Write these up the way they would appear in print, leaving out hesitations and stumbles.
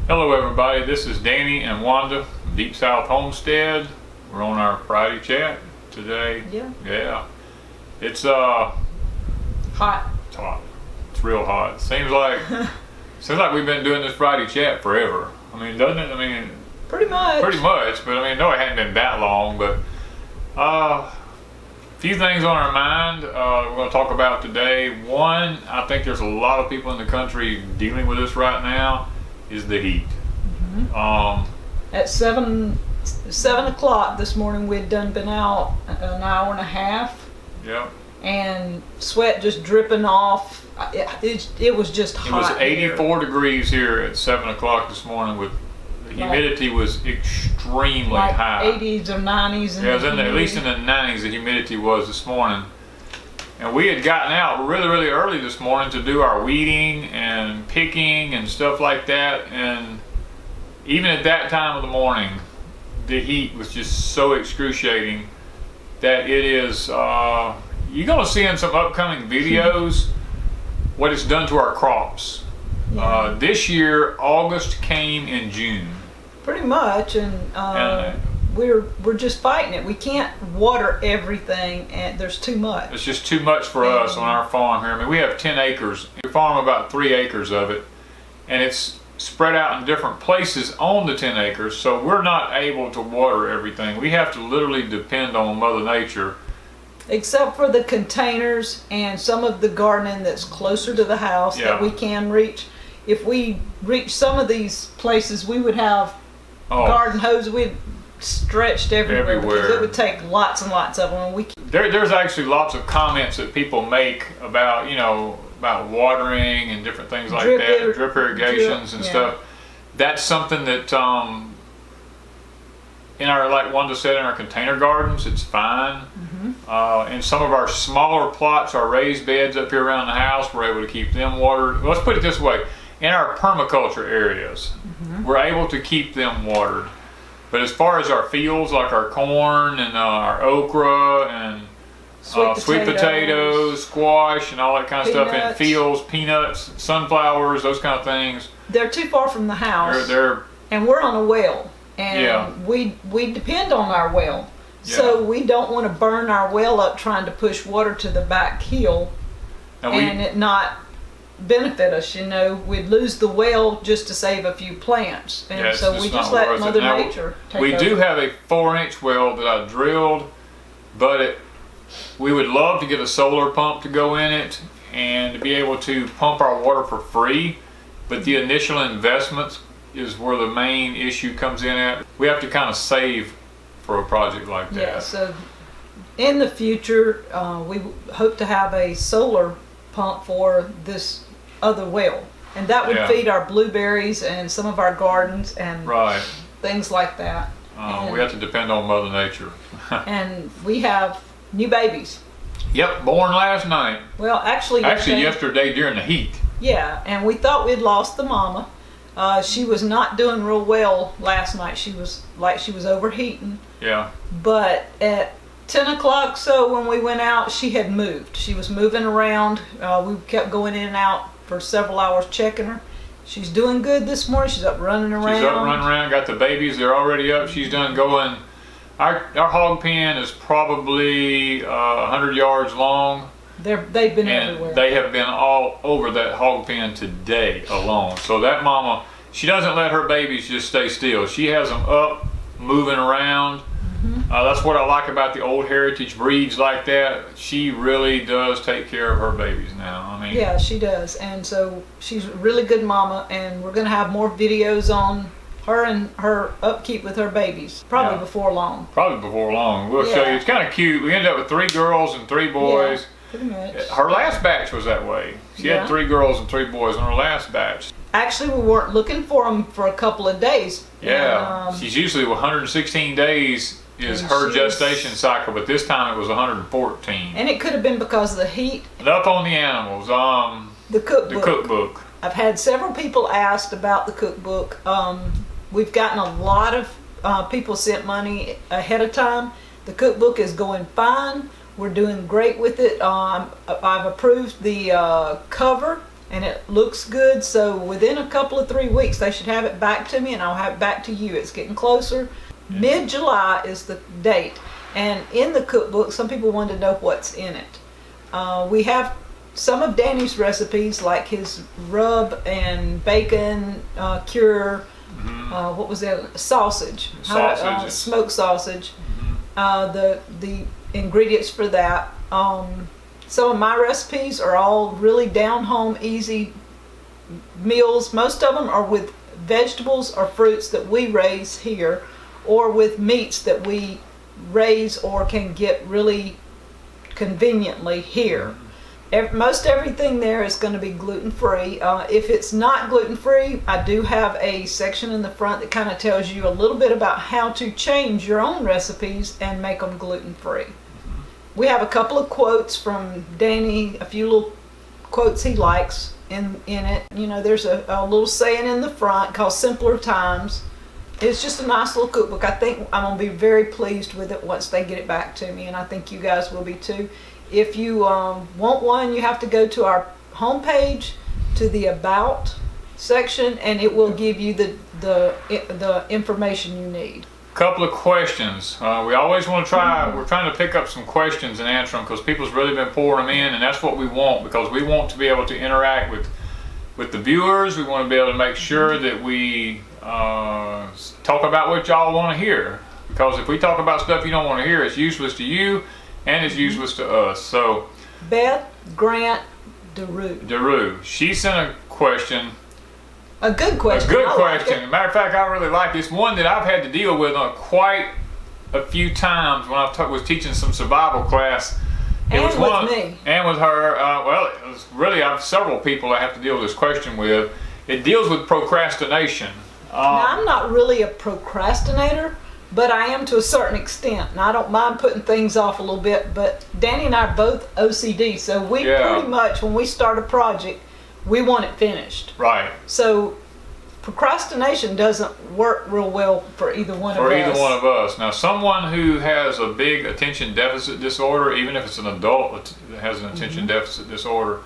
Hello everybody, this is Danny and Wanda from Deep South Homestead. We're on our Friday chat today. Yeah. It's hot. It's hot. It's real hot. Seems like we've been doing this Friday chat forever. I mean, doesn't it? I mean, pretty much. But I mean, no, it hadn't been that long. But a few things on our mind we're going to talk about today. One, I think there's a lot of people in the country dealing with this right now. Is the heat. At 7 o'clock this morning, we'd been out an hour and a half. Yep. And sweat just dripping off. It was just hot. It was 84 degrees here at 7 o'clock this morning. With the humidity was extremely high. 80s or 90s. Yeah, it was at least in the 90s. The humidity was this morning. And we had gotten out really early this morning to do our weeding and picking and stuff like that. And even at that time of the morning, the heat was just so excruciating that it is, you're going to see in some upcoming videos what it's done to our crops. Yeah. This year, August came in June. Pretty much. And we're just fighting it. We can't water everything, and there's too much. It's just too much for us on our farm here. I mean, we have 10 acres. We farm about 3 acres of it, and it's spread out in different places on the 10 acres, so we're not able to water everything. We have to literally depend on Mother Nature. Except for the containers and some of the gardening that's closer to the house that we can reach. If we reach some of these places, we would have garden hose. We'd stretched everywhere because it would take lots and lots of them. There's actually lots of comments that people make about, about watering and different things like that, drip irrigations and stuff. That's something that in our, like Wanda said, in our container gardens, it's fine. In some of our smaller plots, our raised beds up here around the house, we're able to keep them watered. Let's put it this way: in our permaculture areas, we're able to keep them watered. But as far as our fields, like our corn and our okra and sweet potatoes, squash, and all that kind of stuff in fields, peanuts, sunflowers, those kind of things. They're too far from the house. And we're on a well, and we depend on our well. So we don't want to burn our well up trying to push water to the back hill and it not benefit us. We'd lose the well just to save a few plants, and so we just let Mother Nature take over. We do have a 4-inch well that I drilled, but we would love to get a solar pump to go in it and to be able to pump our water for free, but the initial investments is where the main issue comes in at. We have to kind of save for a project like that. Yeah, so in the future we hope to have a solar pump for this other well, and that would feed our blueberries and some of our gardens and things like that. We have to depend on Mother Nature. And we have new babies. Yep, born last night. Well, actually yesterday during the heat. Yeah, and we thought we'd lost the mama. She was not doing real well last night. She was overheating. Yeah. But at 10 o'clock, so when we went out, she had moved. She was moving around. We kept going in and out for several hours checking her. She's doing good this morning. She's up running around. Got the babies. They're already up. She's done going. Our hog pen is probably 100 yards long. They've been everywhere. They have been all over that hog pen today alone. So that mama, she doesn't let her babies just stay still. She has them up, moving around. That's what I like about the old heritage breeds like that. She really does take care of her babies now. Yeah, she does. And so she's a really good mama, and we're going to have more videos on her and her upkeep with her babies probably before long. We'll show you. It's kind of cute. We ended up with 3 girls and 3 boys. Yeah, pretty much. Her last batch was that way. She had 3 girls and 3 boys in her last batch. Actually, we weren't looking for them for a couple of days. Yeah, she's usually 116 days is her gestation cycle, but this time it was 114. And it could have been because of the heat. And up on the animals, the cookbook. The cookbook. I've had several people asked about the cookbook. We've gotten a lot of people sent money ahead of time. The cookbook is going fine. We're doing great with it. I've approved the cover, and it looks good. So within a couple of 3 weeks, they should have it back to me, and I'll have it back to you. It's getting closer. Mid-July is the date. And in the cookbook, some people want to know what's in it. We have some of Danny's recipes, like his rub and bacon cure. What was that? Sausage. Smoked sausage. The ingredients for that. Some of my recipes are all really down-home, easy meals. Most of them are with vegetables or fruits that we raise here, or with meats that we raise or can get really conveniently here. Most everything there is going to be gluten-free. If it's not gluten-free, I do have a section in the front that kind of tells you a little bit about how to change your own recipes and make them gluten-free. We have a couple of quotes from Danny, a few little quotes he likes in it. You know, there's a little saying in the front called "Simpler Times." It's just a nice little cookbook. I think I'm going to be very pleased with it once they get it back to me, and I think you guys will be too. If you want one, you have to go to our homepage, to the About section, and it will give you the information you need. Couple of questions. We always want to try, we're trying to pick up some questions and answer them, because people's really been pouring them in, and that's what we want, because we want to be able to interact with the viewers. We want to be able to make sure that we talk about what y'all want to hear, because if we talk about stuff you don't want to hear, it's useless to you and it's useless to us. So Beth Grant DeRue, she sent a question. A good question. A good question. As a matter of fact, I really like this one that I've had to deal with on quite a few times when I was teaching some survival class. And with me. And with her. Well, it was really, I have several people I have to deal with this question with. It deals with procrastination. Now, I'm not really a procrastinator, but I am to a certain extent. And I don't mind putting things off a little bit, but Danny and I are both OCD, so we pretty much, when we start a project, we want it finished. Right. So procrastination doesn't work real well for either one of us. For either one of us. Now, someone who has a big attention deficit disorder, even if it's an adult that has an attention deficit disorder,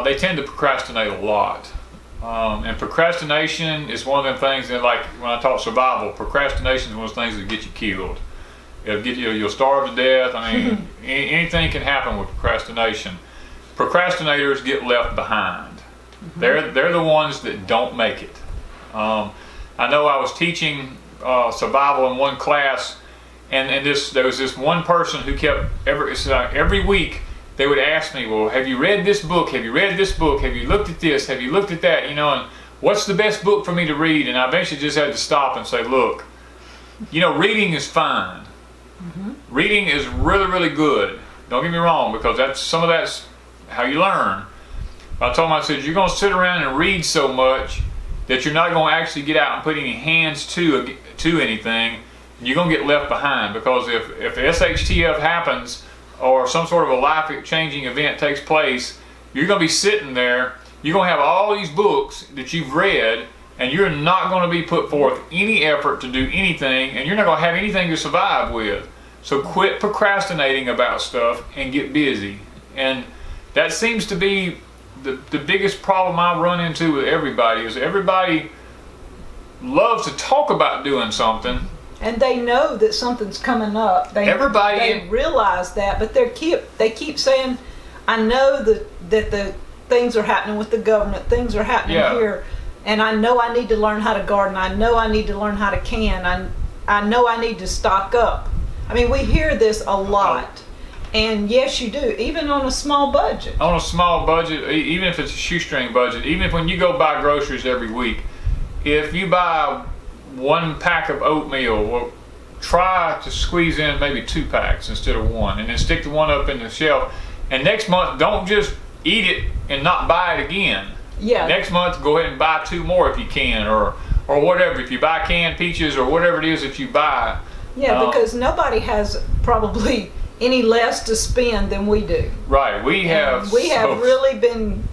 they tend to procrastinate a lot. And procrastination is one of them things that, like when I talk survival, procrastination is one of those things that get you killed. It'll get you, you'll starve to death. I mean, anything can happen with procrastination. Procrastinators get left behind. They're the ones that don't make it. I know I was teaching survival in one class, and there was this one person who kept every week they would ask me, well, have you read this book? Have you read this book? Have you looked at this? Have you looked at that? You know, and what's the best book for me to read? And I eventually just had to stop and say, look, you know, reading is fine. Reading is really, really good. Don't get me wrong, because that's how you learn. But I told him, I said, you're going to sit around and read so much that you're not going to actually get out and put any hands to anything. You're going to get left behind, because if SHTF happens, or some sort of a life-changing event takes place, you're going to be sitting there, you're going to have all these books that you've read, and you're not going to be put forth any effort to do anything, and you're not going to have anything to survive with. So quit procrastinating about stuff and get busy. And that seems to be the biggest problem I run into with everybody, is everybody loves to talk about doing something, and they know that something's coming up. They realize that, but they keep saying, I know that the things are happening with the government, things are happening here, and I know I need to learn how to garden, I know I need to learn how to can, I know I need to stock up. I mean, we hear this a lot. And yes, you do, even on a small budget. On a small budget, even if it's a shoestring budget, even if when you go buy groceries every week, if you buy 1 pack of oatmeal, well, try to squeeze in maybe 2 packs instead of 1, and then stick the 1 up in the shelf. And next month, don't just eat it and not buy it again. Yeah. Next month, go ahead and buy 2 more if you can, or whatever. If you buy canned peaches or whatever it is that you buy. Yeah, because nobody has probably any less to spend than we do. Right. We have really been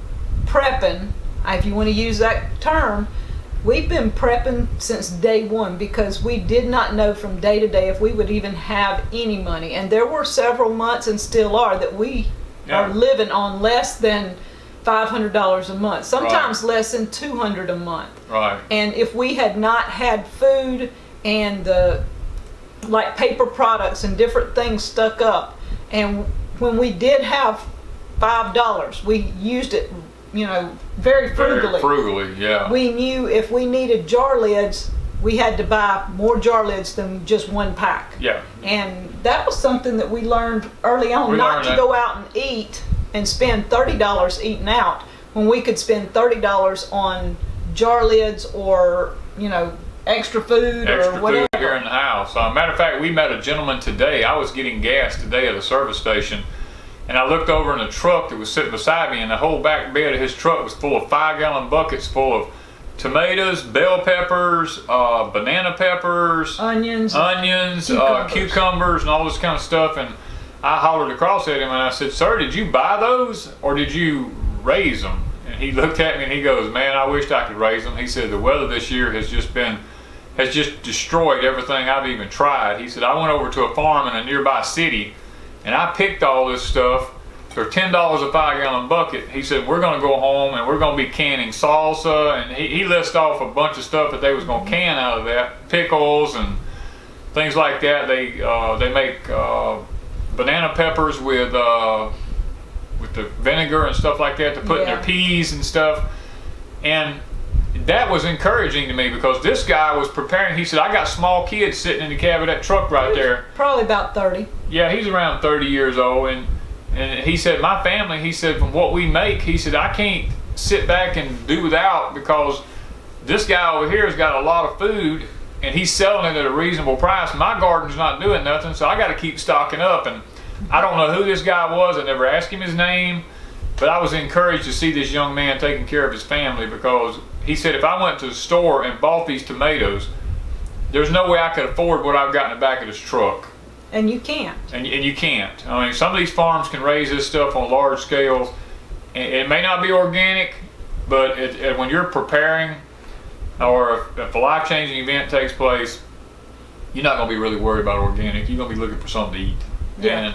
prepping, if you want to use that term. We've been prepping since day one, because we did not know from day to day if we would even have any money. And there were several months, and still are, that we are living on less than $500 a month, sometimes less than $200 a month. Right. And if we had not had food and like paper products and different things stuck up, and when we did have $5, we used it, very frugally. Very frugally, yeah. We knew if we needed jar lids, we had to buy more jar lids than just one pack. Yeah. And that was something that we learned early on, not to go out and eat and spend $30 eating out when we could spend $30 on jar lids or, extra food or whatever. Food here in the house. Matter of fact, we met a gentleman today. I was getting gas today at a service station, and I looked over in the truck that was sitting beside me, and the whole back bed of his truck was full of 5-gallon buckets full of tomatoes, bell peppers, banana peppers, onions, cucumbers, and all this kind of stuff. And I hollered across at him and I said, "Sir, did you buy those or did you raise them?" And he looked at me and he goes, "Man, I wished I could raise them." He said, "The weather this year has just destroyed everything I've even tried." He said, "I went over to a farm in a nearby city and I picked all this stuff for $10 a 5-gallon bucket." He said, "We're going to go home and we're going to be canning salsa," and he listed off a bunch of stuff that they was going to can out of that, pickles and things like that. They make banana peppers with the vinegar and stuff like that to put in their peas and stuff. And that was encouraging to me because this guy was preparing. He said, "I got small kids sitting in the cab of that truck right there." Probably about 30. Yeah, he's around 30 years old. And he said, "My family," he said, "from what we make," he said, "I can't sit back and do without because this guy over here has got a lot of food and he's selling it at a reasonable price. My garden's not doing nothing, so I got to keep stocking up." And I don't know who this guy was. I never asked him his name, but I was encouraged to see this young man taking care of his family because he said, "If I went to the store and bought these tomatoes, there's no way I could afford what I've got in the back of this truck." And you can't. And you can't. I mean, some of these farms can raise this stuff on large scales. It may not be organic, but when you're preparing or if a life-changing event takes place, you're not going to be really worried about organic. You're going to be looking for something to eat. Yeah.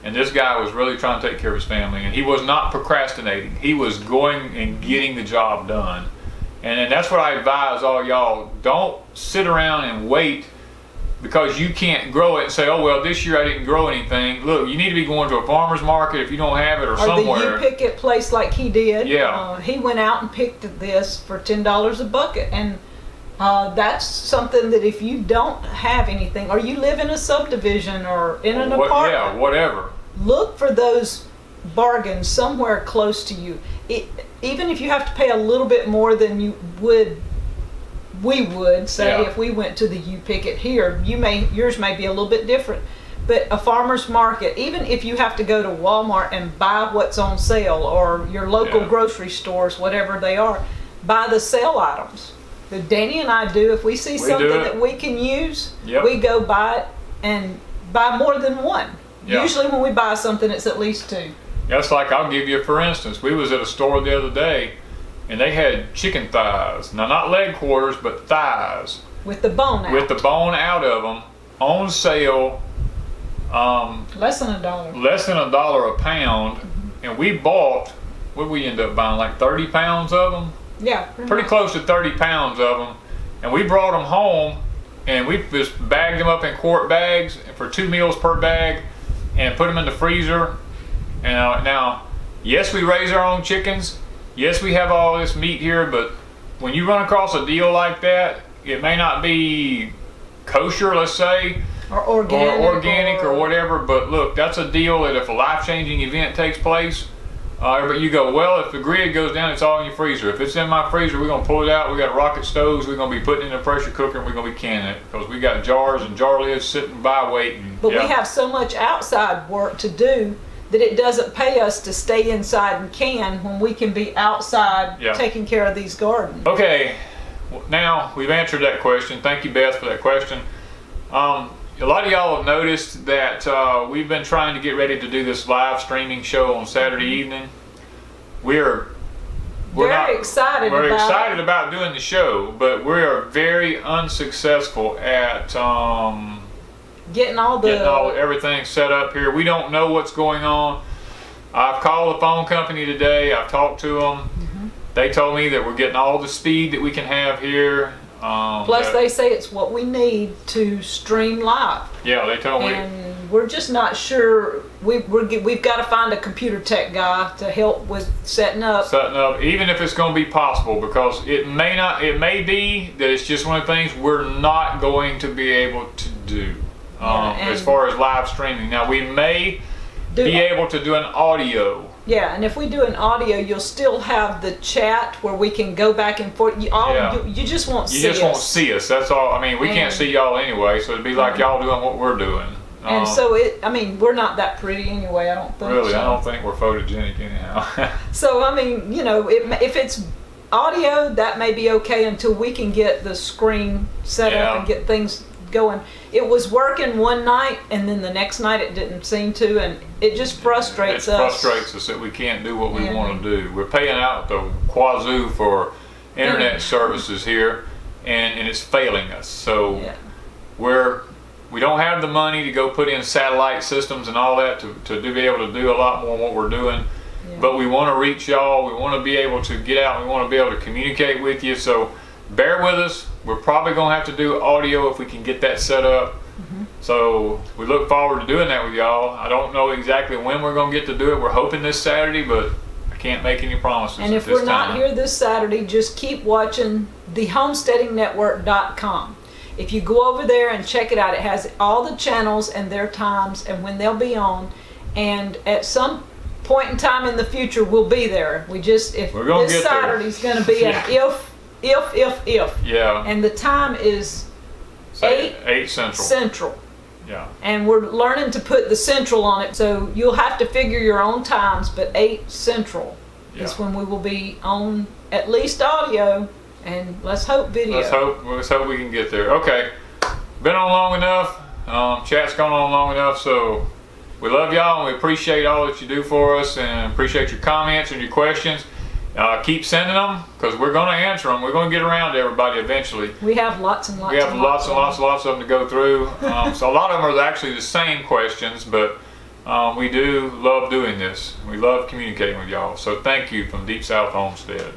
And this guy was really trying to take care of his family, and he was not procrastinating. He was going and getting the job done. And that's what I advise all y'all. Don't sit around and wait because you can't grow it and say, "Oh, well, this year I didn't grow anything." Look, you need to be going to a farmer's market if you don't have it or somewhere. Or the you-pick-it place like he did. Yeah. He went out and picked this for $10 a bucket. And that's something that if you don't have anything, or you live in a subdivision or in an apartment. Yeah, whatever. Look for those bargains somewhere close to you. Even if you have to pay a little bit more than we would say if we went to the you-pick-it here, yours may be a little bit different. But a farmer's market, even if you have to go to Walmart and buy what's on sale or your local grocery stores, whatever they are, buy the sale items. That Danny and I do. If we see something that we can use, we go buy it and buy more than one. Yep. Usually when we buy something, it's at least 2. That's like, I'll give you for instance, we was at a store the other day and they had chicken thighs. Now, not leg quarters, but thighs. With the bone out. With the bone out of them, on sale. Less than $1. Less than $1 a pound. Mm-hmm. And we bought, what did we end up buying, like 30 pounds of them? Yeah. Pretty close to 30 pounds of them. And we brought them home and we just bagged them up in quart bags for 2 meals per bag and put them in the freezer. And now, yes, we raise our own chickens. Yes, we have all this meat here, but when you run across a deal like that, it may not be kosher, let's say, or organic or whatever, but look, that's a deal that if a life-changing event takes place, but you go, well, if the grid goes down, it's all in your freezer. If it's in my freezer, we're going to pull it out. We got rocket stoves. We're going to be putting it in a pressure cooker, and we're going to be canning it because we got jars and jar lids sitting by waiting. But we have so much outside work to do that it doesn't pay us to stay inside and can when we can be outside taking care of these gardens. Okay, now we've answered that question. Thank you, Beth, for that question. A lot of y'all have noticed that we've been trying to get ready to do this live streaming show on Saturday evening. We're excited about doing the show, but we are very unsuccessful at getting everything set up here. We don't know what's going on. I've called the phone company today. I've talked to them. They told me that we're getting all the speed that we can have here. Plus, they say it's what we need to stream live. Yeah, they told me. And we're just not sure. We've got to find a computer tech guy to help with setting up. Setting up, even if it's going to be possible, because it may be that it's just one of the things we're not going to be able to do as far as live streaming. Now, we may be able to do an audio. Yeah, and if we do an audio, you'll still have the chat where we can go back and forth. You just won't see us. You just won't see us, that's all. I mean, we can't see y'all anyway, so it'd be like y'all doing what we're doing. And so, we're not that pretty anyway, I don't think. Really, so. I don't think we're photogenic anyhow. So, I mean, if it's audio, that may be okay until we can get the screen set up and get things going. It was working one night, and then the next night it didn't seem to, and it just frustrates us. It frustrates us that we can't do what we want to do. We're paying out the wazoo for internet services here, and it's failing us. So we don't have the money to go put in satellite systems and all that to be able to do a lot more than what we're doing. But we want to reach y'all. We want to be able to get out. We want to be able to communicate with you. So bear with us. We're probably going to have to do audio if we can get that set up. So we look forward to doing that with y'all. I don't know exactly when we're going to get to do it. We're hoping this Saturday, but I can't make any promises. And if we're not here this Saturday, just keep watching thehomesteadingnetwork.com. If you go over there and check it out, it has all the channels and their times and when they'll be on. And at some point in time in the future, we'll be there. This Saturday's going to be an if. Yeah. And the time is 8 Central. Yeah. And we're learning to put the Central on it, so you'll have to figure your own times, but 8 Central is when we will be on at least audio, and let's hope video. Let's hope we can get there. Okay. Been on long enough. Chat's gone on long enough, so we love y'all and we appreciate all that you do for us and appreciate your comments and your questions. Keep sending them, because we're going to answer them. We're going to get around to everybody eventually. We have lots and lots. We have lots of them to go through. So a lot of them are actually the same questions, but we do love doing this. We love communicating with y'all. So thank you from Deep South Homestead.